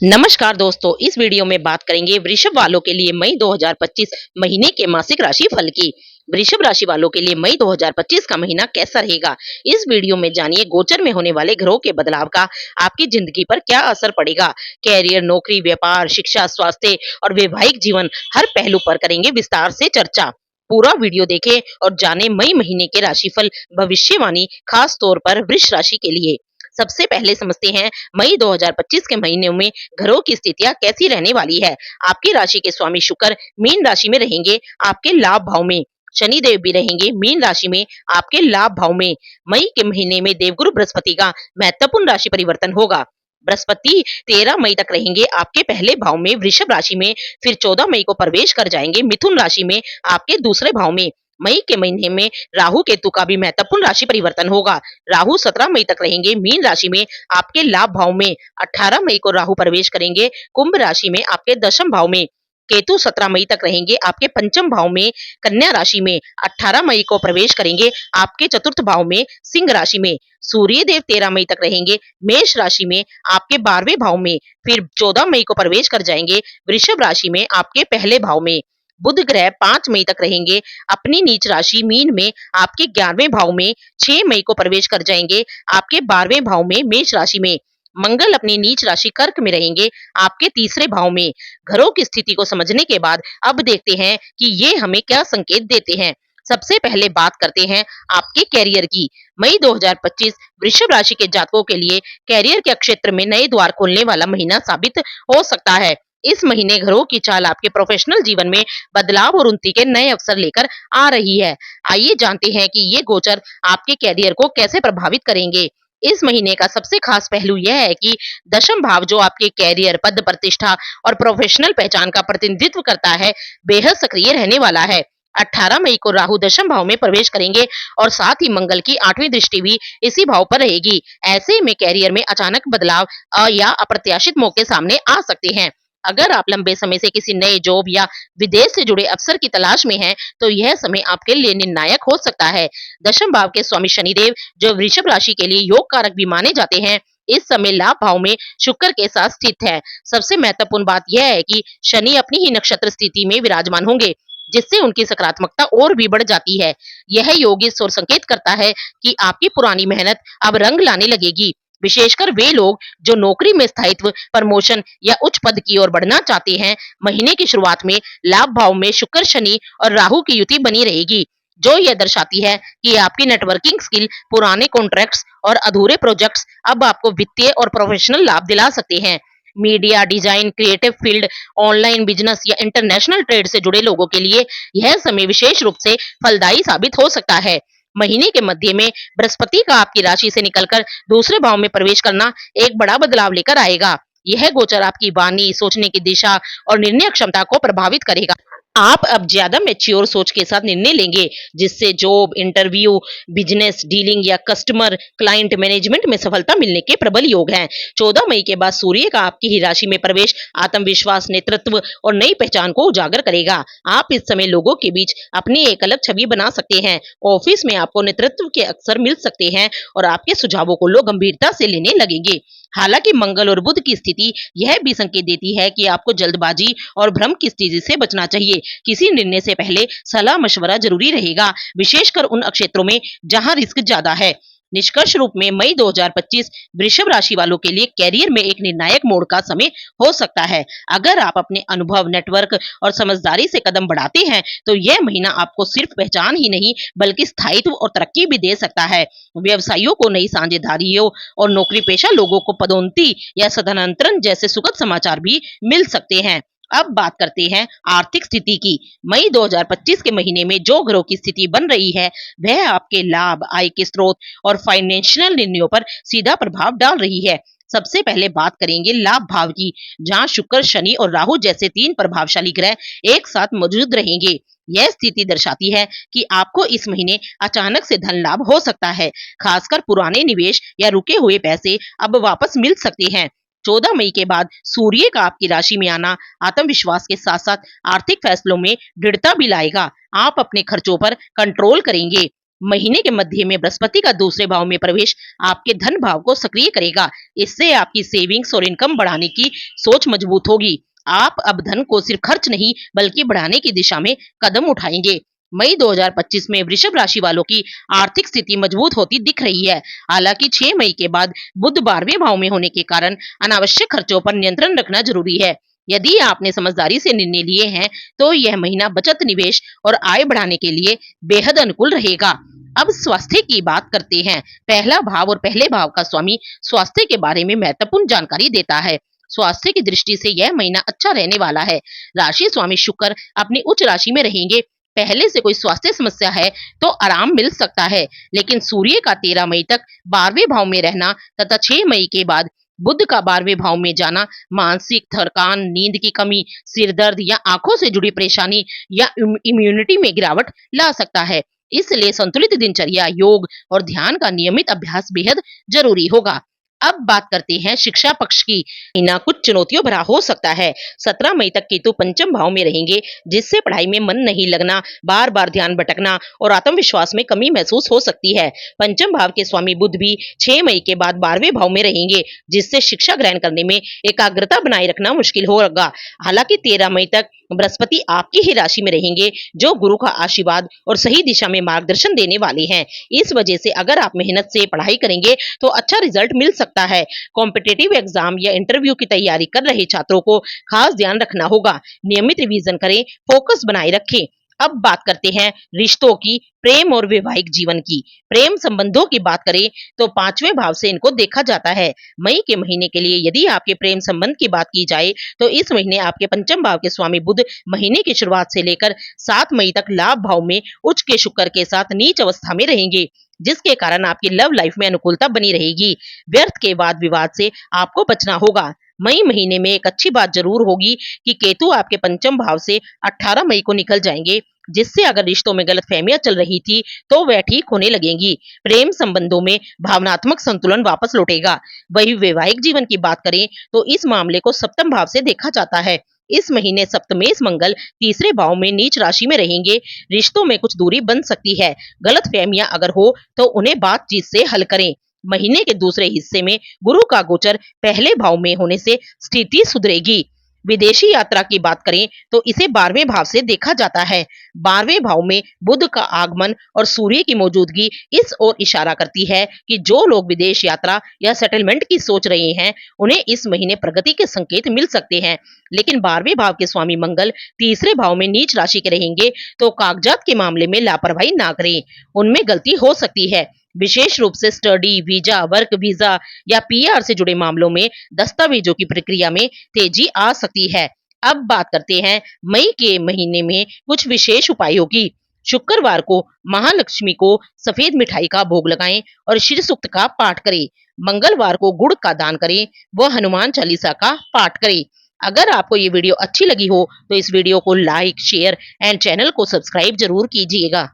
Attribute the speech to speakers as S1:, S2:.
S1: नमस्कार दोस्तों, इस वीडियो में बात करेंगे वृषभ वालों के लिए मई 2025 महीने के मासिक राशि फल की। वृषभ राशि वालों के लिए मई 2025 का महीना कैसा रहेगा? इस वीडियो में जानिए गोचर में होने वाले ग्रहों के बदलाव का आपकी जिंदगी पर क्या असर पड़ेगा। कैरियर, नौकरी, व्यापार, शिक्षा, स्वास्थ्य और वैवाहिक जीवन हर पहलू पर करेंगे विस्तार से चर्चा। पूरा वीडियो देखें और जाने मई महीने के राशिफल भविष्यवाणी, खास तौर पर वृष राशि के लिए। सबसे पहले समझते हैं मई 2025 के महीने में ग्रहों की स्थितियां कैसी रहने वाली है। आपकी राशि के स्वामी शुक्र मीन राशि में रहेंगे, आपके लाभ भाव में। शनि देव भी रहेंगे मीन राशि में, आपके लाभ भाव में। मई के महीने में देवगुरु बृहस्पति का महत्वपूर्ण राशि परिवर्तन होगा। बृहस्पति 13 मई तक रहेंगे आपके पहले भाव में वृषभ राशि में, फिर 14 मई को प्रवेश कर जाएंगे मिथुन राशि में, आपके दूसरे भाव में। मई के महीने में राहु केतु का भी महत्वपूर्ण राशि परिवर्तन होगा। राहु 17 मई तक रहेंगे मीन राशि में, आपके लाभ भाव में। 18 मई को राहु प्रवेश करेंगे कुंभ राशि में, आपके दशम भाव में। केतु 17 मई तक रहेंगे आपके पंचम भाव में कन्या राशि में। 18 मई को प्रवेश करेंगे आपके चतुर्थ भाव में सिंह राशि में। सूर्य देव 13 मई तक रहेंगे मेष राशि में, आपके 12वें भाव में। फिर 14 मई को प्रवेश कर जाएंगे वृषभ राशि में, आपके पहले भाव में। बुध ग्रह 5 मई तक रहेंगे अपनी नीच राशि मीन में, आपके 11वें भाव में। 6 मई को प्रवेश कर जाएंगे आपके 12वें भाव में मेष राशि में। मंगल अपनी नीच राशि कर्क में रहेंगे आपके तीसरे भाव में। ग्रहों की स्थिति को समझने के बाद अब देखते हैं कि ये हमें क्या संकेत देते हैं। सबसे पहले बात करते हैं आपके कैरियर की। मई 2025 वृषभ राशि के जातकों के लिए कैरियर के क्षेत्र में नए द्वार खोलने वाला महीना साबित हो सकता है। इस महीने ग्रहों की चाल आपके प्रोफेशनल जीवन में बदलाव और उन्नति के नए अवसर लेकर आ रही है। आइए जानते हैं कि ये गोचर आपके कैरियर को कैसे प्रभावित करेंगे। इस महीने का सबसे खास पहलू यह है कि दशम भाव, जो आपके कैरियर, पद प्रतिष्ठा और प्रोफेशनल पहचान का प्रतिनिधित्व करता है, बेहद सक्रिय रहने वाला है। 18 मई को राहु दशम भाव में प्रवेश करेंगे और साथ ही मंगल की 8वीं दृष्टि भी इसी भाव पर रहेगी। ऐसे में कैरियर में अचानक बदलाव या अप्रत्याशित मौके सामने आ सकते हैं। अगर आप लंबे समय से किसी नए जॉब या विदेश से जुड़े अवसर की तलाश में हैं, तो यह समय आपके लिए निर्णायक हो सकता है। दशम भाव के स्वामी शनिदेव, जो वृषभ राशि के लिए योग कारक भी माने जाते हैं, इस समय लाभ भाव में शुक्र के साथ स्थित है। सबसे महत्वपूर्ण बात यह है कि शनि अपनी ही नक्षत्र स्थिति में विराजमान होंगे, जिससे उनकी सकारात्मकता और भी बढ़ जाती है। यह योग इस ओर संकेत करता है कि आपकी पुरानी मेहनत अब रंग लाने लगेगी। विशेषकर वे लोग जो नौकरी में स्थायित्व, प्रमोशन या उच्च पद की ओर बढ़ना चाहते हैं। महीने की शुरुआत में लाभ भाव में शुक्र, शनि और राहु की युति बनी रहेगी, जो यह दर्शाती है कि आपकी नेटवर्किंग स्किल, पुराने कॉन्ट्रैक्ट्स और अधूरे प्रोजेक्ट्स अब आपको वित्तीय और प्रोफेशनल लाभ दिला सकते हैं। Media, design, creative field, online business या इंटरनेशनल ट्रेड से जुड़े लोगों के लिए यह समय विशेष रूप से फलदायी साबित हो सकता है। महीने के मध्य में बृहस्पति का आपकी राशि से निकलकर दूसरे भाव में प्रवेश करना एक बड़ा बदलाव लेकर आएगा। यह गोचर आपकी वाणी, सोचने की दिशा और निर्णय क्षमता को प्रभावित करेगा। आप अब ज्यादा मैच्योर सोच के साथ निर्णय लेंगे, जिससे जॉब, इंटरव्यू, बिजनेस डीलिंग या कस्टमर क्लाइंट मैनेजमेंट में सफलता मिलने के प्रबल योग हैं। 14 मई के बाद सूर्य का आपकी ही राशि में प्रवेश आत्मविश्वास, नेतृत्व और नई पहचान को उजागर करेगा। आप इस समय लोगों के बीच अपनी एक अलग छवि बना सकते हैं। ऑफिस में आपको नेतृत्व के अवसर मिल सकते हैं और आपके सुझावों को लोग गंभीरता से लेने लगेंगे। हालांकि मंगल और बुध की स्थिति यह भी संकेत देती है कि आपको जल्दबाजी और भ्रम की स्थिति से बचना चाहिए। किसी निर्णय से पहले सलाह मशवरा जरूरी रहेगा, विशेषकर उन क्षेत्रों में जहां रिस्क ज्यादा है। निष्कर्ष रूप में मई 2025 वृषभ राशि वालों के लिए कैरियर में एक निर्णायक मोड़ का समय हो सकता है। अगर आप अपने अनुभव, नेटवर्क और समझदारी से कदम बढ़ाते हैं, तो यह महीना आपको सिर्फ पहचान ही नहीं बल्कि स्थायित्व और तरक्की भी दे सकता है। व्यवसायियों को नई साझेदारियों और नौकरी पेशा लोगों को पदोन्नति या स्थानांतरण जैसे सुखद समाचार भी मिल सकते हैं। अब बात करते हैं आर्थिक स्थिति की। मई 2025 के महीने में जो ग्रहों की स्थिति बन रही है, वह आपके लाभ, आय के स्रोत और फाइनेंशियल निर्णयों पर सीधा प्रभाव डाल रही है। सबसे पहले बात करेंगे लाभ भाव की, जहां शुक्र, शनि और राहु जैसे 3 प्रभावशाली ग्रह एक साथ मौजूद रहेंगे। यह स्थिति दर्शाती है कि आपको इस महीने अचानक से धन लाभ हो सकता है। खासकर पुराने निवेश या रुके हुए पैसे अब वापस मिल सकते हैं। 14 मई के बाद सूर्य का आपकी राशि में आना आत्मविश्वास के साथ साथ आर्थिक फैसलों में दृढ़ता भी लाएगा। आप अपने खर्चों पर कंट्रोल करेंगे। महीने के मध्य में बृहस्पति का दूसरे भाव में प्रवेश आपके धन भाव को सक्रिय करेगा। इससे आपकी सेविंग्स और इनकम बढ़ाने की सोच मजबूत होगी। आप अब धन को सिर्फ खर्च नहीं बल्कि बढ़ाने की दिशा में कदम उठाएंगे। मई 2025 में वृषभ राशि वालों की आर्थिक स्थिति मजबूत होती दिख रही है। हालांकि 6 मई के बाद बुध 12वें भाव में होने के कारण अनावश्यक खर्चों पर नियंत्रण रखना जरूरी है। यदि आपने समझदारी से निर्णय लिए हैं तो यह महीना बचत, निवेश और आय बढ़ाने के लिए बेहद अनुकूल रहेगा। अब स्वास्थ्य की बात करते हैं। पहला भाव और पहले भाव का स्वामी स्वास्थ्य के बारे में महत्वपूर्ण जानकारी देता है। स्वास्थ्य की दृष्टि से यह महीना अच्छा रहने वाला है। राशि स्वामी शुक्र अपनी उच्च राशि में रहेंगे। पहले से कोई स्वास्थ्य समस्या है तो आराम मिल सकता है, लेकिन सूर्य का 13 मई तक 12वें भाव में रहना तथा 6 मई के बाद बुध का 12वें भाव में जाना मानसिक थकान, नींद की कमी, सिर दर्द या आंखों से जुड़ी परेशानी या इम्यूनिटी में गिरावट ला सकता है। इसलिए संतुलित दिनचर्या, योग और ध्यान का नियमित अभ्यास बेहद जरूरी होगा। अब बात करते हैं शिक्षा पक्ष की। महीना कुछ चुनौतियों भरा हो सकता है। 17 मई तक केतु पंचम भाव में रहेंगे, जिससे पढ़ाई में मन नहीं लगना, बार बार ध्यान भटकना और आत्मविश्वास में कमी महसूस हो सकती है। पंचम भाव के स्वामी बुध भी 6 मई के बाद 12वें भाव में रहेंगे, जिससे शिक्षा ग्रहण करने में एकाग्रता बनाए रखना मुश्किल होगा। हालांकि 13 मई तक बृहस्पति आपकी ही राशि में रहेंगे, जो गुरु का आशीर्वाद और सही दिशा में मार्गदर्शन देने वाले हैं। इस वजह से अगर आप मेहनत से पढ़ाई करेंगे तो अच्छा रिजल्ट मिल सकता है। कॉम्पिटिटिव एग्जाम या इंटरव्यू की तैयारी कर रहे छात्रों को खास ध्यान रखना होगा। नियमित रिवीजन करें, फोकस बनाए रखें। अब बात करते हैं रिश्तों की, प्रेम और वैवाहिक जीवन की। प्रेम संबंधों की बात करें तो 5वें भाव से इनको देखा जाता है। मई के महीने के लिए यदि आपके प्रेम संबंध की बात की जाए तो इस महीने आपके पंचम भाव के स्वामी बुध महीने की शुरुआत से लेकर 7 मई तक लाभ भाव में उच्च के शुक्र के साथ नीच अवस्था में रहेंगे, जिसके कारण आपकी लव लाइफ में अनुकूलता बनी रहेगी। व्यर्थ के वाद विवाद से आपको बचना होगा। मई महीने में एक अच्छी बात जरूर होगी कि केतु आपके पंचम भाव से 18 मई को निकल जाएंगे, जिससे अगर रिश्तों में गलतफहमियां चल रही थी तो वह ठीक होने लगेंगी। प्रेम संबंधों में भावनात्मक संतुलन वापस लौटेगा। वही वैवाहिक जीवन की बात करें तो इस मामले को सप्तम भाव से देखा जाता है। इस महीने सप्तमेश मंगल तीसरे भाव में नीच राशि में रहेंगे। रिश्तों में कुछ दूरी बन सकती है। गलतफहमियां अगर हो तो उन्हें बातचीत से हल करें। महीने के दूसरे हिस्से में गुरु का गोचर पहले भाव में होने से स्थिति सुधरेगी। विदेशी यात्रा की बात करें तो इसे 12वें भाव से देखा जाता है। 12वें भाव में बुध का आगमन और सूर्य की मौजूदगी इस ओर इशारा करती है कि जो लोग विदेश यात्रा या सेटलमेंट की सोच रहे हैं उन्हें इस महीने प्रगति के संकेत मिल सकते हैं। लेकिन 12वें भाव के स्वामी मंगल तीसरे भाव में नीच राशि के रहेंगे, तो कागजात के मामले में लापरवाही ना करें, उनमें गलती हो सकती है। विशेष रूप से स्टडी वीजा, वर्क वीजा या पीआर से जुड़े मामलों में दस्तावेजों की प्रक्रिया में तेजी आ सकती है। अब बात करते हैं मई के महीने में कुछ विशेष उपायों की। शुक्रवार को महालक्ष्मी को सफेद मिठाई का भोग लगाएं और शिव सूक्त का पाठ करें। मंगलवार को गुड़ का दान करें व हनुमान चालीसा का पाठ करें। अगर आपको ये वीडियो अच्छी लगी हो तो इस वीडियो को लाइक, शेयर एंड चैनल को सब्सक्राइब जरूर कीजिएगा।